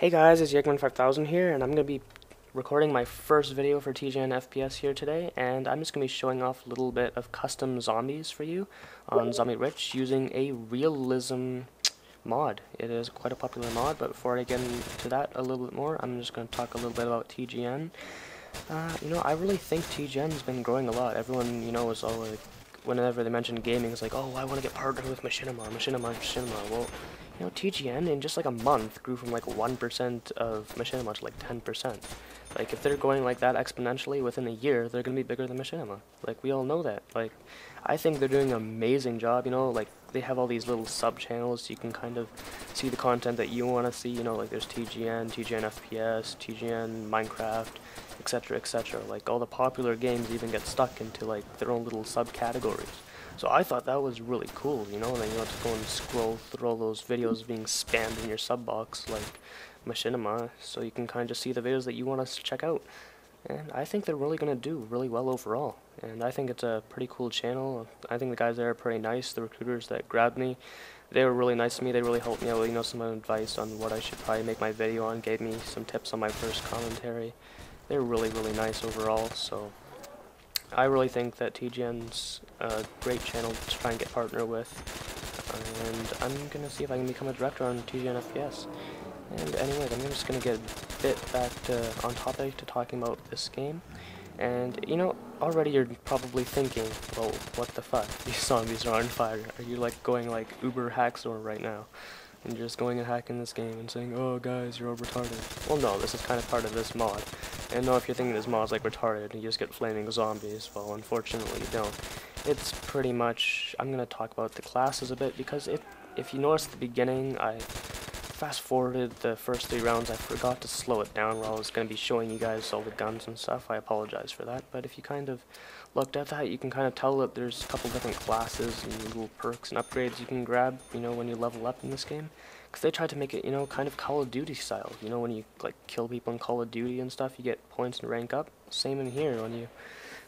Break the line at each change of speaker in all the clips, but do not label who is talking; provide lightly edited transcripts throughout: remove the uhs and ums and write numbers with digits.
Hey guys, it's Yegman5000 here, and I'm going to be recording my first video for TGN FPS here today, and I'm just going to be showing off a little bit of custom zombies for you on Zombie Rich using a Realism mod. It is quite a popular mod, but before I get into that a little bit more, I'm just going to talk a little bit about TGN. I really think TGN's been growing a lot. Everyone, is all like, whenever they mention gaming, it's like, oh, I want to get partnered with Machinima. Well, TGN in just like a month grew from like 1% of Machinima to like 10%. Like, if they're going like that exponentially within a year, they're going to be bigger than Machinima. Like, we all know that. Like, I think they're doing an amazing job, like, they have all these little sub-channels so you can kind of see the content that you want to see, like, there's TGN, TGN FPS, TGN, Minecraft, etc., etc. Like, all the popular games even get stuck into, like, their own little subcategories. So I thought that was really cool, and then you don't have to go and scroll through all those videos being spammed in your sub box like Machinima, so you can kind of just see the videos that you want to check out. And I think they're really going to do really well overall, and I think it's a pretty cool channel. I think the guys there are pretty nice. The recruiters that grabbed me, they were really nice to me. They really helped me out with, some advice on what I should probably make my video on, gave me some tips on my first commentary. They're really, really nice overall, so I really think that TGN's a great channel to try and get partner with, and I'm going to see if I can become a director on TGN FPS. And anyways, I'm just going to get a bit back on topic to talking about this game. And, already you're probably thinking, well, what the fuck? These zombies are on fire. Are you, like, going, like, Uber Hacksaw right now? And you're just going and hacking this game and saying, oh, guys, you're all retarded. Well, no, this is kind of part of this mod. And no, if you're thinking this mod's, like, retarded and you just get flaming zombies, well, unfortunately, you don't. It's pretty much, I'm going to talk about the classes a bit, because if you notice at the beginning, I fast-forwarded the first 3 rounds. I forgot to slow it down while I was going to be showing you guys all the guns and stuff. I apologize for that, but if you kind of looked at that, you can kind of tell that there's a couple different classes and little perks and upgrades you can grab, when you level up in this game. Because they tried to make it, kind of Call of Duty style. When you, like, kill people in Call of Duty and stuff, you get points and rank up. Same in here. When you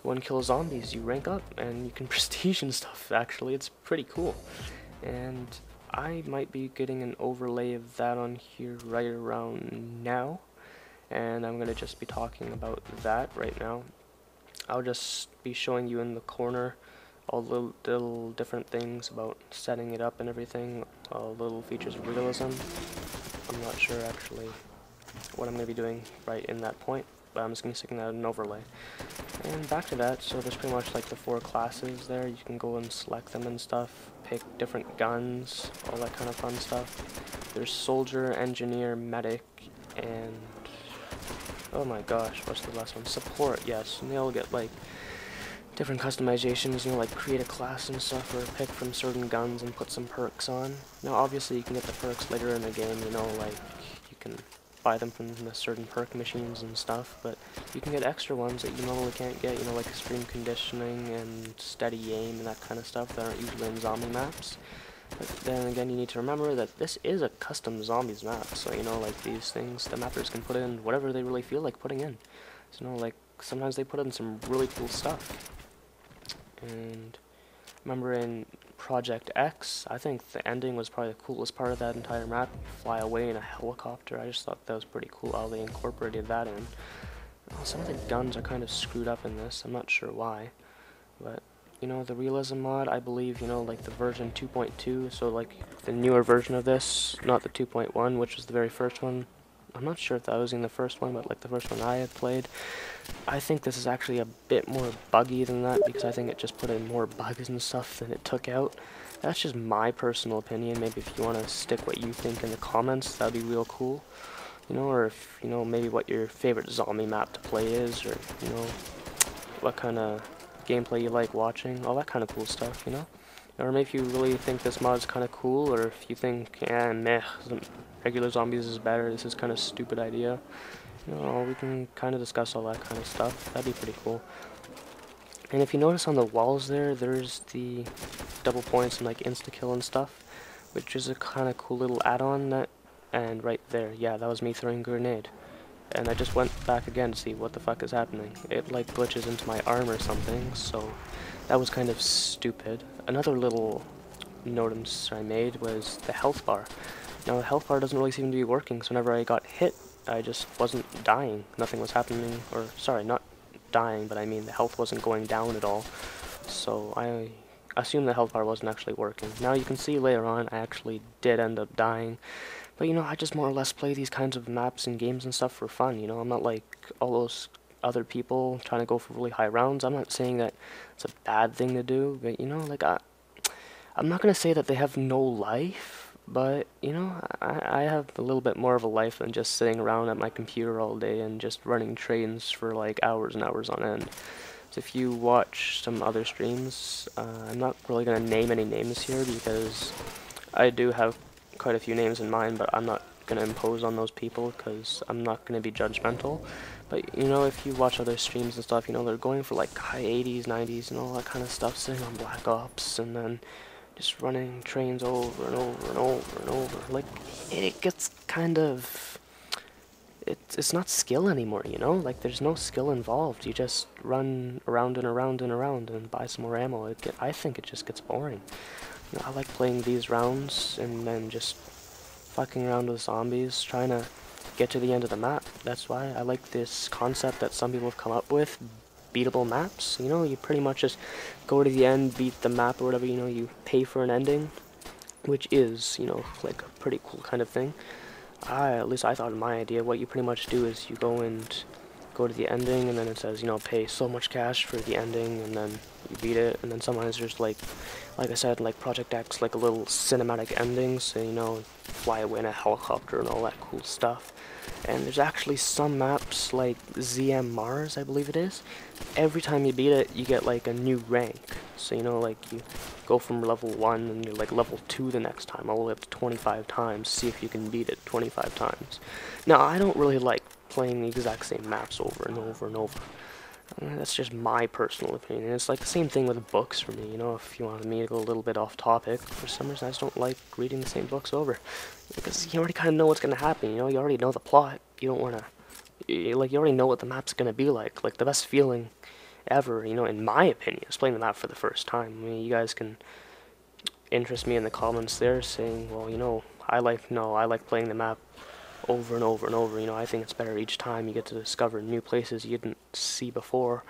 go and kill zombies, you rank up, and you can prestige and stuff, actually. It's pretty cool. And I might be getting an overlay of that on here right around now, and I'm going to just be talking about that right now. I'll just be showing you in the corner all the little different things about setting it up and everything, all the little features of realism. I'm not sure actually what I'm going to be doing right in that point, but I'm just going to be sticking that in an overlay. And back to that, so there's pretty much like the 4 classes there. You can go and select them and stuff, pick different guns, all that kind of fun stuff. There's soldier, engineer, medic, and oh my gosh, what's the last one? Support, yes, and they all get like different customizations, like create a class and stuff, or pick from certain guns and put some perks on. Now obviously you can get the perks later in the game, like you can buy them from the certain perk machines and stuff, but you can get extra ones that you normally can't get, like extreme conditioning and steady aim and that kind of stuff that aren't usually in zombie maps. But then again, you need to remember that this is a custom zombies map, so like these things, the mappers can put in whatever they really feel like putting in. So like sometimes they put in some really cool stuff. And remember in Project X, I think the ending was probably the coolest part of that entire map. Fly away in a helicopter. I just thought that was pretty cool how they incorporated that in. Some of the guns are kind of screwed up in this. I'm not sure why, but the realism mod, I believe, like the version 2.2, so like the newer version of this, not the 2.1, which was the very first one. I'm not sure if that was in the first one, but like the first one I had played, I think this is actually a bit more buggy than that, because I think it just put in more bugs and stuff than it took out. That's just my personal opinion. Maybe if you want to stick what you think in the comments, that'd be real cool. Or if, maybe what your favorite zombie map to play is, or, what kind of gameplay you like watching, all that kind of cool stuff, Or maybe if you really think this mod is kind of cool, or if you think, meh, regular zombies is better, this is kind of stupid idea, we can kind of discuss all that kind of stuff. That'd be pretty cool. And if you notice on the walls there's the double points and like insta-kill and stuff, which is a kind of cool little add-on and right there, yeah, that was me throwing a grenade. And I just went back again to see what the fuck is happening. It like glitches into my arm or something, so that was kind of stupid. Another little notice I made was the health bar. Now the health bar doesn't really seem to be working, so whenever I got hit, I just wasn't dying. Nothing was happening, or sorry, not dying, but I mean the health wasn't going down at all. So I assume the health bar wasn't actually working. Now you can see later on I actually did end up dying. But you know, I just more or less play these kinds of maps and games and stuff for fun, you know? I'm not like all those other people trying to go for really high rounds. I'm not saying that it's a bad thing to do, but you know, like I'm not gonna say that they have no life, but you know, I have a little bit more of a life than just sitting around at my computer all day and just running trains for like hours and hours on end. So if you watch some other streams, I'm not really gonna name any names here because I do have quite a few names in mind, but I'm not gonna impose on those people because I'm not gonna be judgmental. But you know, if you watch other streams and stuff, you know, they're going for like high 80s, 90s, and all that kind of stuff, sitting on Black Ops, and then just running trains over and over and over and over. Like, it gets kind of... It's not skill anymore, you know? Like, there's no skill involved. You just run around and around and around and buy some more ammo. I think it just gets boring. You know, I like playing these rounds and then just fucking around with zombies, trying to get to the end of the map. That's why I like this concept that some people have come up with, beatable maps. You know, you pretty much just go to the end, beat the map or whatever, you know, you pay for an ending, which is, you know, like a pretty cool kind of thing. At least I thought of my idea. What you pretty much do is you go to the ending, and then it says, you know, pay so much cash for the ending, and then you beat it, and then sometimes there's like I said, like Project X, like a little cinematic ending, so you know, fly away in a helicopter and all that cool stuff. And there's actually some maps, like ZM Mars, I believe it is. Every time you beat it, you get like a new rank. So you know, like you go from level 1 and you're like level 2 the next time, all the way up to 25 times, see if you can beat it 25 times. Now, I don't really like playing the exact same maps over and over and over. That's just my personal opinion. It's like the same thing with books for me, you know, if you wanted me to go a little bit off topic, for some reason I just don't like reading the same books over. Because you already kind of know what's going to happen, you know, you already know the plot. You don't want to, like, you already know what the map's going to be like. Like, the best feeling ever, you know, in my opinion, is playing the map for the first time. I mean, you guys can interest me in the comments there saying, well, you know, I like playing the map over and over and over. You know, I think it's better each time you get to discover new places you didn't see before,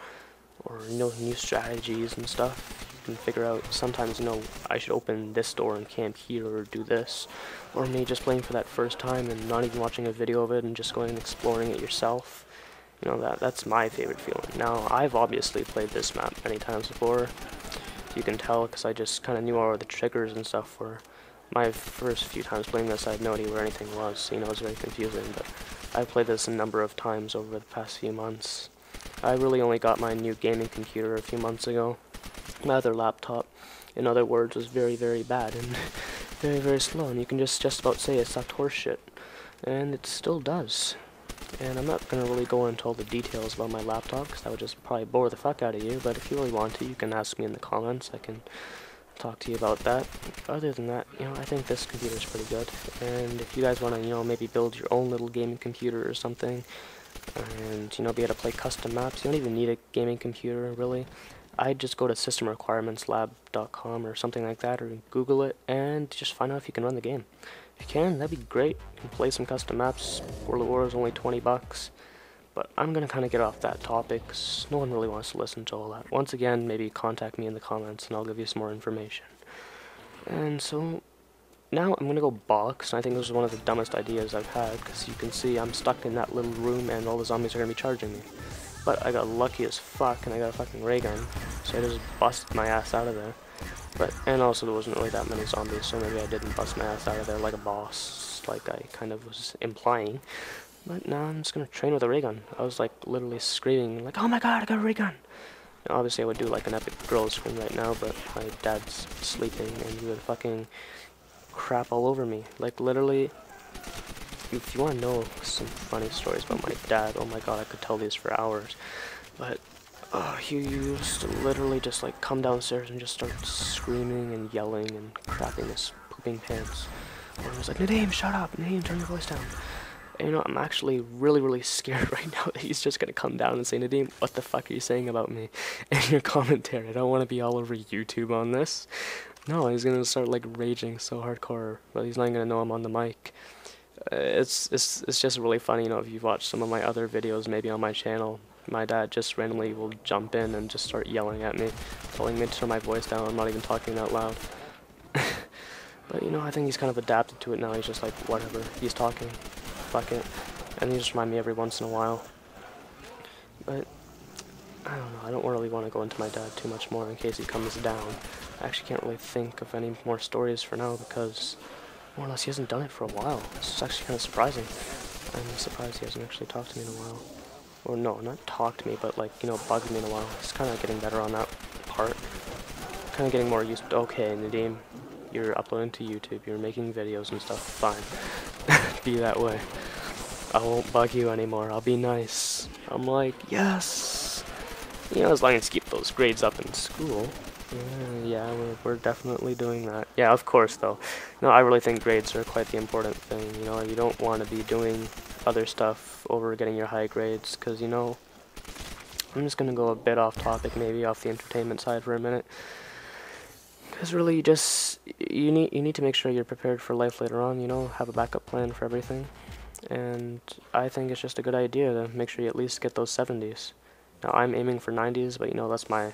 or you know, new strategies and stuff. You can figure out sometimes, you know, I should open this door and camp here or do this, or maybe just playing for that first time and not even watching a video of it and just going and exploring it yourself. You know, that's my favorite feeling. Now, I've obviously played this map many times before. You can tell because I just kind of knew all the triggers and stuff for my first few times playing this. I had no idea where anything was, so, you know, it was very confusing, but I've played this a number of times over the past few months. I really only got my new gaming computer a few months ago. My other laptop, in other words, was very, very bad and very, very slow, and you can just about say it sucked horse shit, and it still does. And I'm not going to really go into all the details about my laptop, because that would just probably bore the fuck out of you, but if you really want to, you can ask me in the comments. I can talk to you about that. Other than that, you know, I think this computer is pretty good, and if you guys want to, you know, maybe build your own little gaming computer or something, and, you know, be able to play custom maps, you don't even need a gaming computer, really. I'd just go to systemrequirementslab.com or something like that, or Google it, and just find out if you can run the game. If you can, that'd be great. You can play some custom maps. World of War is only 20 bucks. But I'm going to kind of get off that topic, 'cause no one really wants to listen to all that. Once again, maybe contact me in the comments and I'll give you some more information. And so, now I'm going to go box, and I think this is one of the dumbest ideas I've had, because you can see I'm stuck in that little room and all the zombies are going to be charging me. But I got lucky as fuck, and I got a fucking ray gun, so I just busted my ass out of there. And also there wasn't really that many zombies, so maybe I didn't bust my ass out of there like a boss, like I kind of was implying. But now I'm just gonna train with a ray gun. I was like literally screaming, like, oh my god, I got a ray gun! Now, obviously I would do like an epic girl scream right now, but my dad's sleeping and he would fucking crap all over me. Like, literally, if you want to know some funny stories about my dad, oh my god, I could tell these for hours. But he used to literally just like come downstairs and just start screaming and yelling and crapping his pooping pants. And I was like, Nadeem, shut up! Nadeem, turn your voice down. And, you know, I'm actually really, really scared right now that he's just gonna come down and say, Nadeem, what the fuck are you saying about me in your commentary? I don't want to be all over YouTube on this. No, he's gonna start like raging so hardcore, but he's not gonna know I'm on the mic. It's just really funny, you know, if you've watched some of my other videos, maybe on my channel. My dad just randomly will jump in and just start yelling at me, telling me to turn my voice down. I'm not even talking out loud. But, you know, I think he's kind of adapted to it now. He's just like, whatever, he's talking, fuck it. And he just remind me every once in a while. But, I don't know, I don't really want to go into my dad too much more in case he comes down. I actually can't really think of any more stories for now because, more or less, he hasn't done it for a while. It's actually kind of surprising. I'm surprised he hasn't actually talked to me in a while. Or no, not talked to me, but like, you know, bugged me in a while. He's kind of getting better on that part. Kind of getting more used to, okay, Nadim, you're uploading to YouTube, you're making videos and stuff, fine. Be that way. I won't bug you anymore, I'll be nice. I'm like, yes! You know, as long as you keep those grades up in school. Yeah, we're definitely doing that. Yeah, of course, though. No, I really think grades are quite the important thing. You know, you don't want to be doing other stuff over getting your high grades, because, you know, I'm just going to go a bit off topic, maybe off the entertainment side for a minute. Because really, you need to make sure you're prepared for life later on, you know, have a backup plan for everything. And I think it's just a good idea to make sure you at least get those 70s. Now I'm aiming for 90s, but you know that's my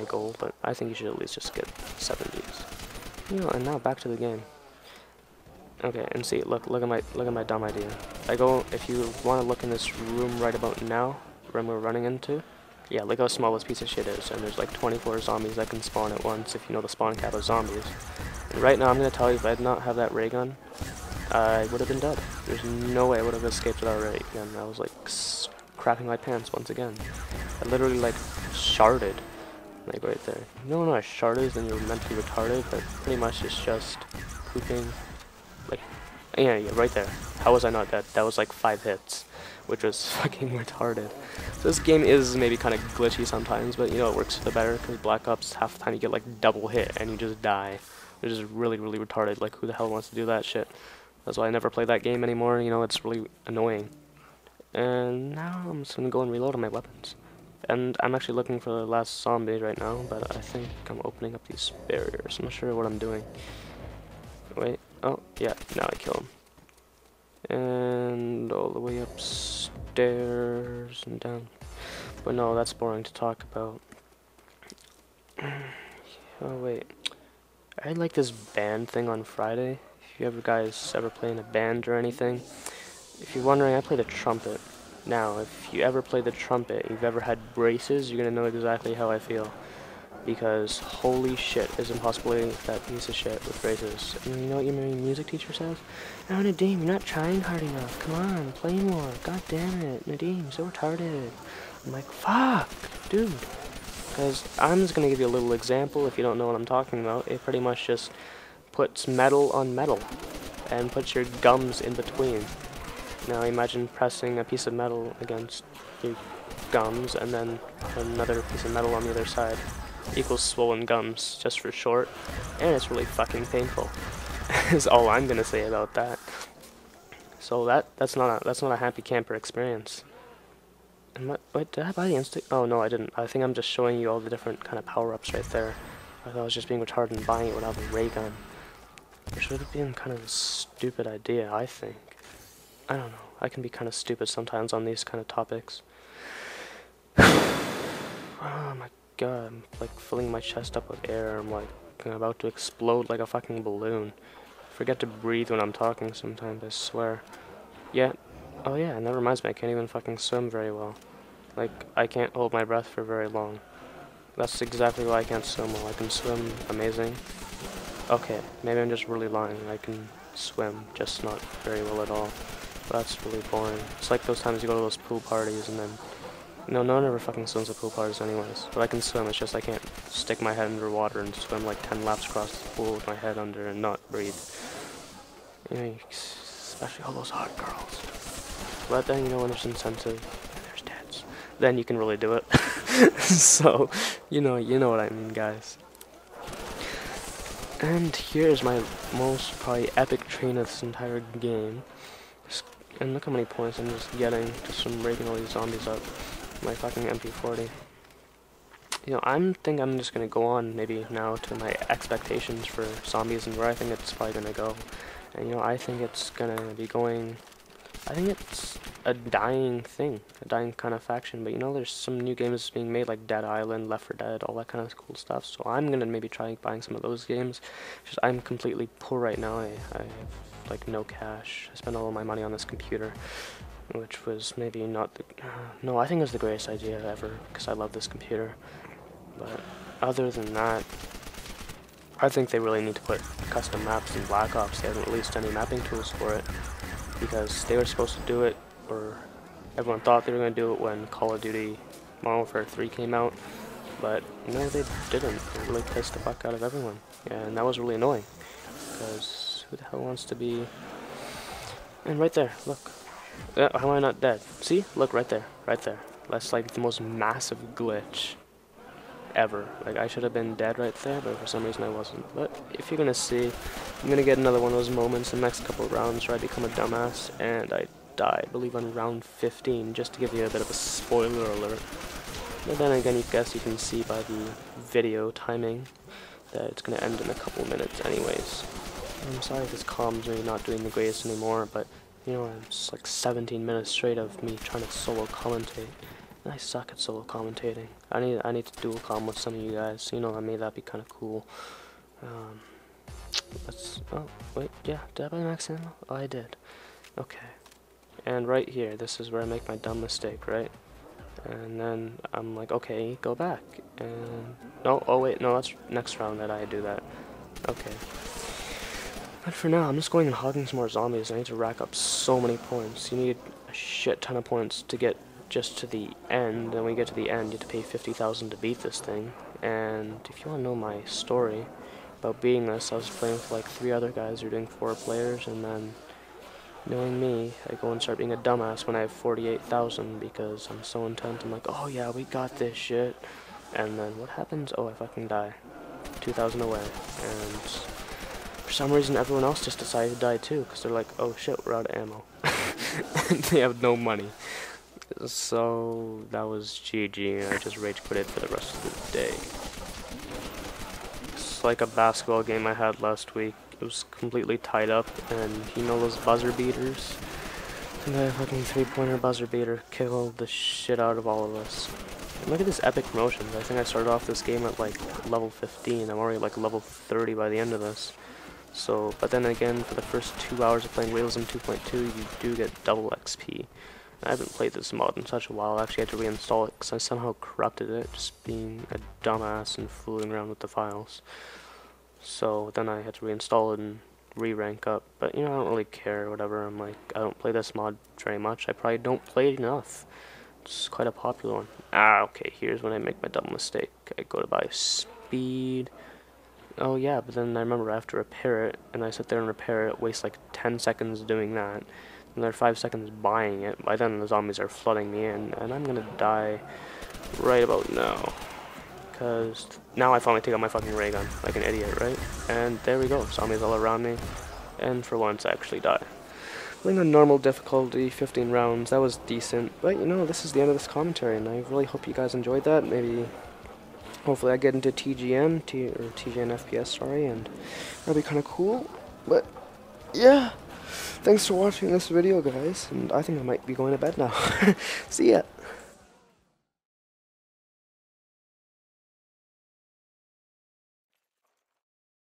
goal. But I think you should at least just get 70s. You know, and now back to the game. Okay, and see, look at my dumb idea. If you want to look in this room right about now, room we're running into. Yeah, look how small this piece of shit is, and there's like 24 zombies that can spawn at once if you know the spawn cap of zombies. And right now I'm gonna tell you, if I did not have that ray gun, I would have been dead. There's no way I would have escaped without a ray gun. I was like crapping my pants once again. I literally like sharded, like right there. You don't know what a shard is, then you're mentally retarded, but pretty much it's just pooping. Like, yeah, right there. How was I not dead? That was like 5 hits, which was fucking retarded. So this game is maybe kind of glitchy sometimes, but you know it works for the better, because Black Ops, half the time you get like double hit and you just die. Which is really, really retarded. Like, who the hell wants to do that shit? That's why I never play that game anymore. You know, it's really annoying. And now I'm just gonna go and reload on my weapons. And I'm actually looking for the last zombie right now, but I think I'm opening up these barriers. I'm not sure what I'm doing. Wait, oh, yeah, now I kill him. And all the way upstairs and down. But no, that's boring to talk about. Oh, wait. I had like this band thing on Friday. If you guys ever play in a band or anything. If you're wondering, I play the trumpet. Now, if you ever play the trumpet, you've ever had braces, you're gonna know exactly how I feel. Because holy shit, it's impossible to eat that piece of shit with braces. And you know what your music teacher says? No, Nadim, you're not trying hard enough. Come on, play more. God damn it, Nadim, so retarded. I'm like, fuck, dude. Because I'm just gonna give you a little example if you don't know what I'm talking about. It pretty much just puts metal on metal and puts your gums in between. Now imagine pressing a piece of metal against your gums and then another piece of metal on the other side. Equals swollen gums, just for short, and it's really fucking painful. Is all I'm gonna say about that. So that's not a happy camper experience. And wait, did I buy the instinct? Oh no, I didn't. I think I'm just showing you all the different kind of power-ups right there. I thought I was just being retarded and buying it without a ray gun. Which would have been kind of a stupid idea, I think. I don't know. I can be kind of stupid sometimes on these kind of topics. Oh my god, I'm like filling my chest up with air. I'm like about to explode like a fucking balloon. I forget to breathe when I'm talking sometimes, I swear. Yeah. Oh yeah, and that reminds me, I can't even fucking swim very well. Like, I can't hold my breath for very long. That's exactly why I can't swim well. I can swim amazing. Okay, maybe I'm just really lying. I can swim, just not very well at all. But that's really boring. It's like those times you go to those pool parties and then... No one ever fucking swims at pool parties anyways. But I can swim, it's just I can't stick my head under water and swim like 10 laps across the pool with my head under and not breathe. You know, especially all those hot girls. But then, you know, when there's incentive and there's dads, then you can really do it. So, you know what I mean, guys. And here's my most probably epic train of this entire game. And look how many points I'm just getting just from raking all these zombies up. My fucking MP40. I'm just gonna go on maybe now to my expectations for zombies and where I think it's probably gonna go. And I think it's gonna be going. I think it's a dying thing, a dying kind of faction. But there's some new games being made like Dead Island, Left 4 Dead, all that kind of cool stuff. So I'm gonna maybe try buying some of those games. Just I'm completely poor right now. I have like no cash. I spent all of my money on this computer, which was maybe not the. No, I think it was the greatest idea ever because I love this computer. But other than that, I think they really need to put custom maps in Black Ops. They haven't released any mapping tools for it because they were supposed to do it, or everyone thought they were going to do it when Call of Duty Modern Warfare 3 came out, but no, they didn't. It really pissed the fuck out of everyone, and that was really annoying because who the hell wants to be... And right there, look. How am I not dead? See? Look, right there. Right there. That's like the most massive glitch ever. Like, I should have been dead right there, but for some reason I wasn't. But if you're gonna see, I'm gonna get another one of those moments in the next couple of rounds where I become a dumbass and I die, I believe on round 15, just to give you a bit of a spoiler alert. But then again, you can see by the video timing that it's gonna end in a couple minutes anyways. I'm sorry if this comms are not doing the greatest anymore, but it's like 17 minutes straight of me trying to solo commentate. I suck at solo commentating. I need to dual comm with some of you guys. I mean, that'd be kind of cool. Oh wait, yeah. Did I buy max ammo? Oh, I did. Okay. And right here, this is where I make my dumb mistake, right? And then I'm like, okay, go back. And no, oh wait, no, that's next round that I do that. Okay. But for now, I'm just going and hogging some more zombies. I need to rack up so many points. You need a shit ton of points to get just to the end, and when you get to the end, you have to pay 50,000 to beat this thing. And if you want to know my story about beating this, I was playing with like 3 other guys who are doing 4 players, and then, knowing me, I go and start being a dumbass when I have 48,000 because I'm so intent. I'm like, oh yeah, we got this shit. And then what happens? Oh, I fucking die. 2,000 away. And for some reason, everyone else just decided to die too, because they're like, oh shit, we're out of ammo. And they have no money. So that was GG, and I just rage quitted for the rest of the day. It's like a basketball game I had last week. It was completely tied up, and those buzzer beaters? And that fucking 3-pointer buzzer beater killed the shit out of all of us. And look at this epic promotions. I think I started off this game at like level 15. I'm already like level 30 by the end of this. So, but then again, for the first 2 hours of playing Realism 2.2, you do get double XP. I haven't played this mod in such a while. I actually had to reinstall it because I somehow corrupted it, just being a dumbass and fooling around with the files. So then I had to reinstall it and re-rank up. But I don't really care, whatever. I'm like, I don't play this mod very much. I probably don't play it enough. It's quite a popular one. Okay, here's when I make my dumb mistake. I go to buy speed. Oh yeah, but then I remember I have to repair it, and I sit there and repair it, waste like 10 seconds doing that. Another 5 seconds buying it. By then the zombies are flooding me in, and I'm gonna die right about now. Because now I finally take out my fucking ray gun, like an idiot, right? And there we go, zombies all around me. And for once I actually die. Playing on normal difficulty, 15 rounds, that was decent. But this is the end of this commentary, and I really hope you guys enjoyed that. Maybe, hopefully I get into TGN FPS, sorry, and that'll be kind of cool. But, yeah. Thanks for watching this video, guys, and I think I might be going to bed now. See ya!